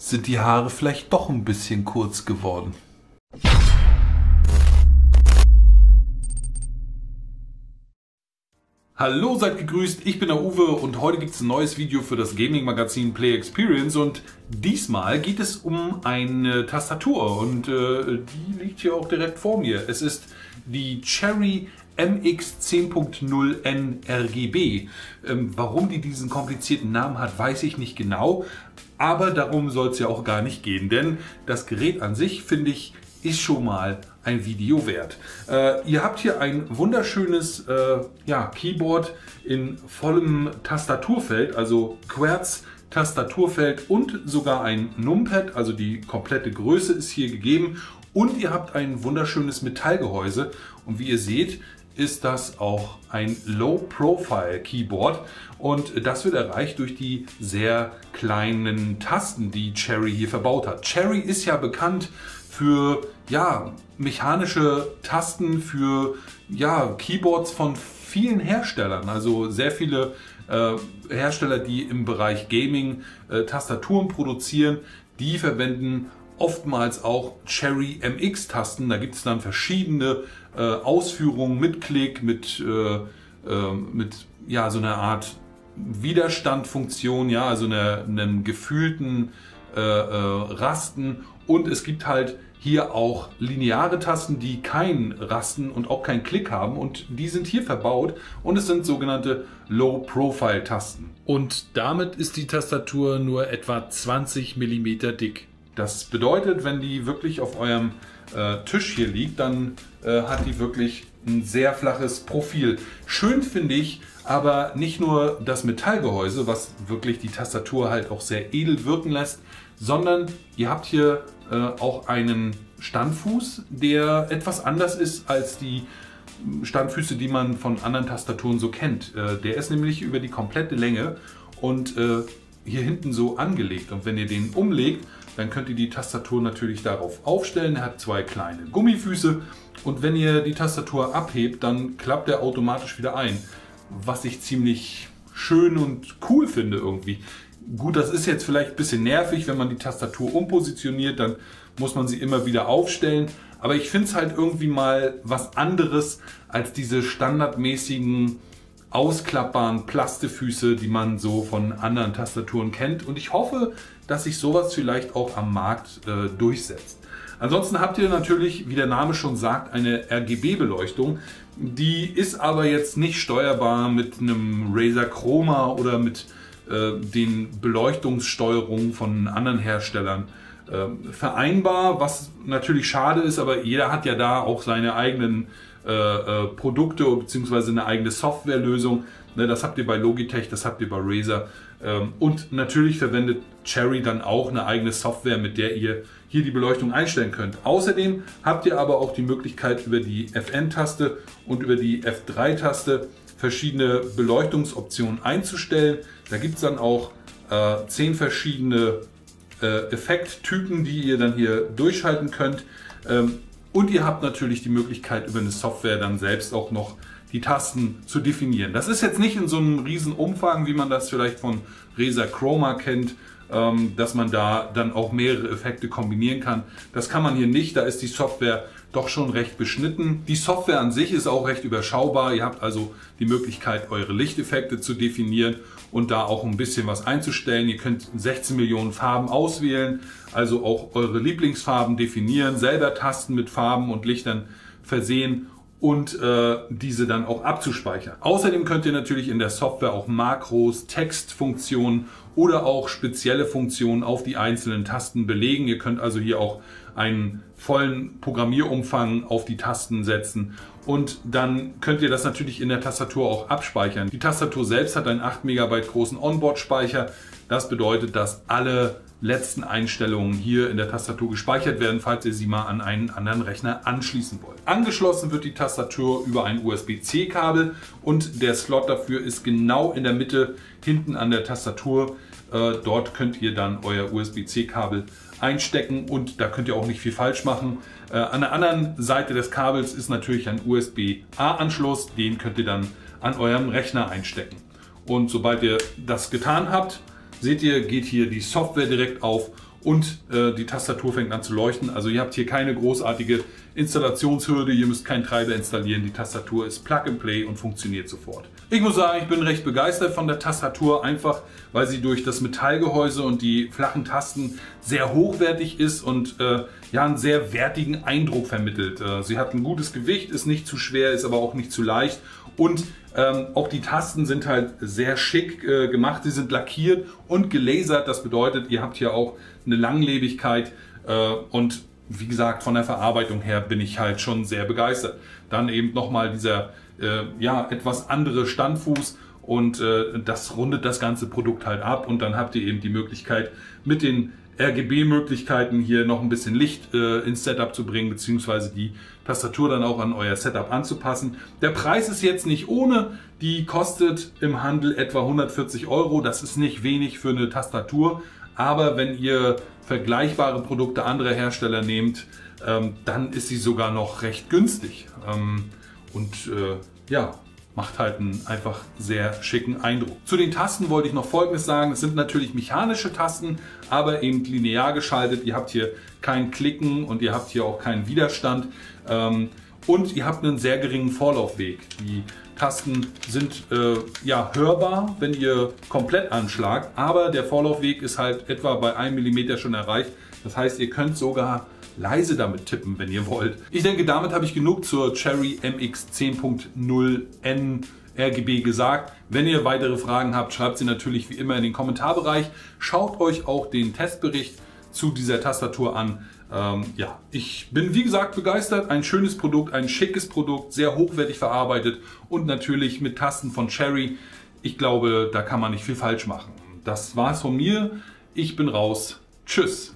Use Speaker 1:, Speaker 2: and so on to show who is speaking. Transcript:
Speaker 1: sind die Haare vielleicht doch ein bisschen kurz geworden. Hallo, seid gegrüßt, ich bin der Uwe und heute gibt es ein neues Video für das Gaming-Magazin Play Experience und diesmal geht es um eine Tastatur und die liegt hier auch direkt vor mir. Es ist die Cherry MX 10.0N RGB. Warum die diesen komplizierten Namen hat, weiß ich nicht genau, aber darum soll es ja auch gar nicht gehen, denn das Gerät an sich, finde ich, ist schon mal ein Video wert. Ihr habt hier ein wunderschönes Keyboard in vollem Tastaturfeld, also Querz Tastaturfeld und sogar ein Numpad, also die komplette Größe ist hier gegeben und ihr habt ein wunderschönes Metallgehäuse und wie ihr seht, ist das auch ein Low-Profile-Keyboard und das wird erreicht durch die sehr kleinen Tasten, die Cherry hier verbaut hat. Cherry ist ja bekannt für mechanische Tasten, für Keyboards von vielen Herstellern, also sehr viele Hersteller, die im Bereich Gaming Tastaturen produzieren, die verwenden oftmals auch Cherry MX Tasten. Da gibt es dann verschiedene Ausführungen mit Klick, mit so einer Art Widerstandfunktion, also einen gefühlten Rasten, und es gibt halt hier auch lineare Tasten, die kein Rasten und auch keinen Klick haben, und die sind hier verbaut und es sind sogenannte Low-Profile Tasten. Und damit ist die Tastatur nur etwa 20 mm dick. Das bedeutet, wenn die wirklich auf eurem Tisch hier liegt, dann hat die wirklich ein sehr flaches Profil. Schön finde ich aber nicht nur das Metallgehäuse, was wirklich die Tastatur halt auch sehr edel wirken lässt, sondern ihr habt hier auch einen Standfuß, der etwas anders ist als die Standfüße, die man von anderen Tastaturen so kennt. Der ist nämlich über die komplette Länge und hier hinten so angelegt, und wenn ihr den umlegt, dann könnt ihr die Tastatur natürlich darauf aufstellen. Er hat zwei kleine Gummifüße und wenn ihr die Tastatur abhebt, dann klappt er automatisch wieder ein, was ich ziemlich schön und cool finde irgendwie. Gut, das ist jetzt vielleicht ein bisschen nervig, wenn man die Tastatur umpositioniert, dann muss man sie immer wieder aufstellen. Aber ich finde es halt irgendwie mal was anderes als diese standardmäßigen ausklappbaren Plastefüße, die man so von anderen Tastaturen kennt. Und ich hoffe, dass sich sowas vielleicht auch am Markt durchsetzt. Ansonsten habt ihr natürlich, wie der Name schon sagt, eine RGB-Beleuchtung. Die ist aber jetzt nicht steuerbar mit einem Razer Chroma oder mit den Beleuchtungssteuerungen von anderen Herstellern vereinbar, was natürlich schade ist, aber jeder hat ja da auch seine eigenen Produkte bzw. eine eigene Softwarelösung. Das habt ihr bei Logitech, das habt ihr bei Razer und natürlich verwendet Cherry dann auch eine eigene Software, mit der ihr hier die Beleuchtung einstellen könnt. Außerdem habt ihr aber auch die Möglichkeit, über die FN-Taste und über die F3-Taste verschiedene Beleuchtungsoptionen einzustellen. Da gibt es dann auch 10 verschiedene Effekttypen, die ihr dann hier durchschalten könnt. Und ihr habt natürlich die Möglichkeit, über eine Software dann selbst auch noch die Tasten zu definieren. Das ist jetzt nicht in so einem riesen Umfang, wie man das vielleicht von Razer Chroma kennt, dass man da dann auch mehrere Effekte kombinieren kann. Das kann man hier nicht, da ist die Software doch schon recht beschnitten. Die Software an sich ist auch recht überschaubar. Ihr habt also die Möglichkeit, eure Lichteffekte zu definieren und da auch ein bisschen was einzustellen. Ihr könnt 16 Millionen Farben auswählen, also auch eure Lieblingsfarben definieren, selber Tasten mit Farben und Lichtern versehen und diese dann auch abzuspeichern. Außerdem könnt ihr natürlich in der Software auch Makros, Textfunktionen oder auch spezielle Funktionen auf die einzelnen Tasten belegen. Ihr könnt also hier auch einen vollen Programmierumfang auf die Tasten setzen und dann könnt ihr das natürlich in der Tastatur auch abspeichern. Die Tastatur selbst hat einen 8 MB großen Onboard-Speicher. Das bedeutet, dass alle letzten Einstellungen hier in der Tastatur gespeichert werden, falls ihr sie mal an einen anderen Rechner anschließen wollt. Angeschlossen wird die Tastatur über ein USB-C-Kabel und der Slot dafür ist genau in der Mitte hinten an der Tastatur. Dort könnt ihr dann euer USB-C-Kabel einstecken und da könnt ihr auch nicht viel falsch machen. An der anderen Seite des Kabels ist natürlich ein USB-A-Anschluss, den könnt ihr dann an eurem Rechner einstecken. Und sobald ihr das getan habt, seht ihr, geht hier die Software direkt auf und die Tastatur fängt an zu leuchten. Also ihr habt hier keine großartige Installationshürde, ihr müsst keinen Treiber installieren. Die Tastatur ist Plug and Play und funktioniert sofort. Ich muss sagen, ich bin recht begeistert von der Tastatur, einfach weil sie durch das Metallgehäuse und die flachen Tasten sehr hochwertig ist und ja, einen sehr wertigen Eindruck vermittelt. Sie hat ein gutes Gewicht, ist nicht zu schwer, ist aber auch nicht zu leicht und auch die Tasten sind halt sehr schick gemacht, sie sind lackiert und gelasert. Das bedeutet, ihr habt hier auch eine Langlebigkeit und wie gesagt, von der Verarbeitung her bin ich halt schon sehr begeistert. Dann eben nochmal dieser ja, etwas andere Standfuß und das rundet das ganze Produkt halt ab und dann habt ihr eben die Möglichkeit mit den RGB-Möglichkeiten hier noch ein bisschen Licht ins Setup zu bringen, beziehungsweise die Tastatur dann auch an euer Setup anzupassen. Der Preis ist jetzt nicht ohne, die kostet im Handel etwa 140 €. Das ist nicht wenig für eine Tastatur, aber wenn ihr vergleichbare Produkte anderer Hersteller nehmt, dann ist sie sogar noch recht günstig. Ja, macht halt einen einfach sehr schicken Eindruck. Zu den Tasten wollte ich noch Folgendes sagen. Es sind natürlich mechanische Tasten, aber eben linear geschaltet. Ihr habt hier kein Klicken und ihr habt hier auch keinen Widerstand. Und ihr habt einen sehr geringen Vorlaufweg. Die Tasten sind ja hörbar, wenn ihr komplett anschlagt, aber der Vorlaufweg ist halt etwa bei 1 mm schon erreicht. Das heißt, ihr könnt sogar leise damit tippen, wenn ihr wollt. Ich denke, damit habe ich genug zur Cherry MX 10.0N RGB gesagt. Wenn ihr weitere Fragen habt, schreibt sie natürlich wie immer in den Kommentarbereich. Schaut euch auch den Testbericht zu dieser Tastatur an. Ja, ich bin wie gesagt begeistert. Ein schönes Produkt, ein schickes Produkt, sehr hochwertig verarbeitet und natürlich mit Tasten von Cherry. Ich glaube, da kann man nicht viel falsch machen. Das war's von mir. Ich bin raus. Tschüss.